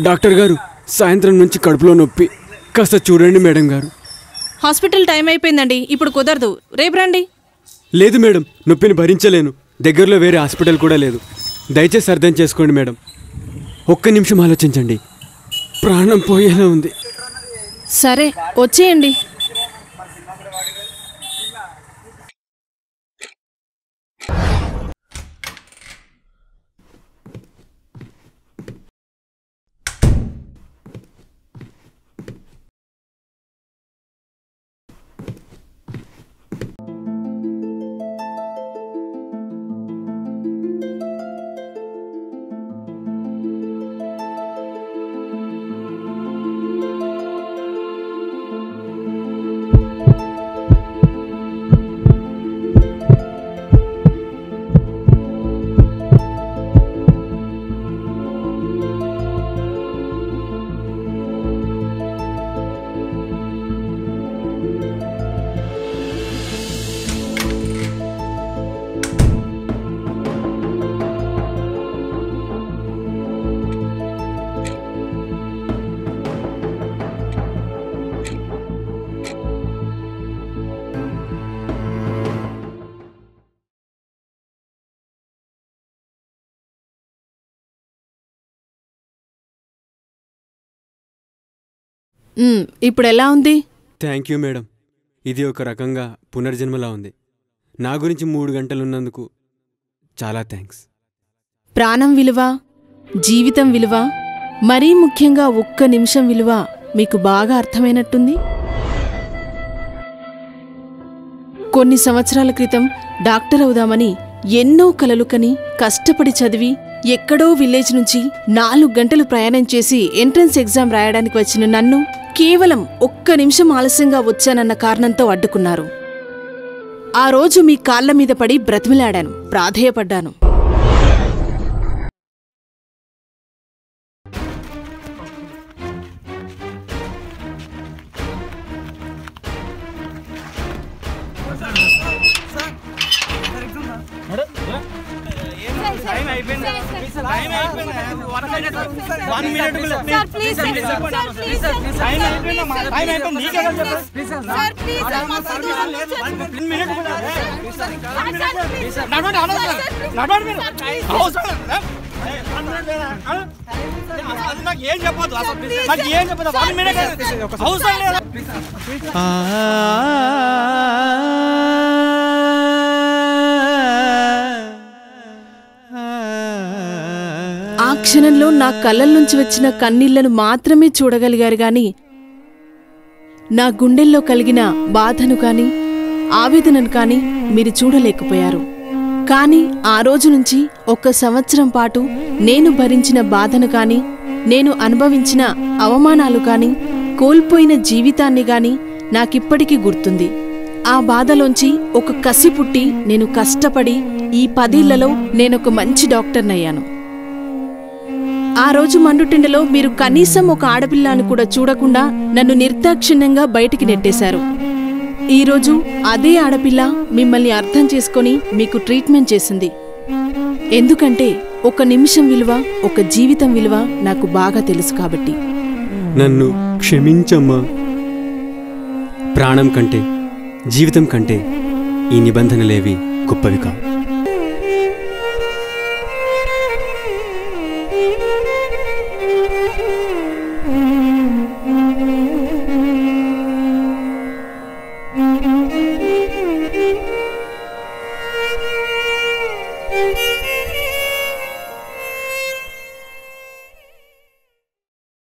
Doctor గారు, సాయంత్రం నుంచి కడుపులో నొప్పి, కాస్త చూడండి మేడం గారు. హాస్పిటల్ టైం అయిపోయిందండి, ఇప్పుడు కుదరదు, రేపు రండి. లేదు మేడం, నొప్పిని భరించలేను. దగ్గరలో వేరే హాస్పిటల్ కూడా లేదు. దయచేసి అర్థం చేసుకోండి మేడం. ఒక్క నిమిషం ఆలోచించండి. ప్రాణం పోయేలా ఉంది. సరే వచ్చేయండి. ఇప్పుడు ఎలా ఉంది? Thank you madam. ఇది ఒక రకంగా పునర్జన్మలా ఉంది. నా గురించి 3 గంటలున్నందుకు చాలా థ్యాంక్స్. ప్రాణం విలువ, జీవితం విలువ, మరీ ముఖ్యంగా ఒక్క నిమిషం విలువ మీకు బాగా అర్థమైనట్టుంది. కొన్ని సంవత్సరాల క్రితం డాక్టర్ అవుదామని ఎన్నో కలలు కని కష్టపడి చదివి ఎక్కడో విలేజ్ నుంచి 4 గంటలు ప్రయాణం చేసి ఎంట్రన్స్ ఎగ్జామ్ రాయడానికి వచ్చిన నన్ను కేవలం ఒక్క నిమిషం ఆలస్యంగా వచ్చానన్న కారణంతో అడ్డుకున్నారు. ఆ రోజు మీ కాళ్ల మీద పడి బ్రతిమిలాడాను, ప్రాధేయపడ్డాను. ఆ క్షణంలో నా కళ్ళల్లోంచి వచ్చిన కన్నీళ్లను మాత్రమే చూడగలిగారు గాని నా గుండెల్లో కలిగిన బాధను కాని ఆవేదనను కాని మీరు చూడలేకపోయారు. కాని ఆ రోజు నుంచి 1 సంవత్సరం పాటు నేను భరించిన బాధను కాని, నేను అనుభవించిన అవమానాలు కాని, కోల్పోయిన జీవితాన్ని గాని నాకిప్పటికీ గుర్తుంది. ఆ బాధలోంచి ఒక కసి పుట్టి నేను కష్టపడి ఈ 10 ఏళ్లలో నేనొక మంచి డాక్టర్నయ్యాను. ఆ రోజు మండుటెండలో మీరు కనీసం ఒక ఆడపిల్లను కూడా చూడకుండా నన్ను నిర్దాక్షిణ్యంగా బయటికి నెట్టేశారు. ఈరోజు అదే ఆడపిల్ల మిమ్మల్ని అర్థం చేసుకొని మీకు ట్రీట్మెంట్ చేసింది. ఎందుకంటే 1 నిమిషం విలువ, 1 జీవితం విలువ నాకు బాగా తెలుసు కాబట్టి. నన్ను క్షమించమ్మా. ప్రాణం కంటే, జీవితం కంటే ఈ నిబంధనలేవి గొప్పవి కావు.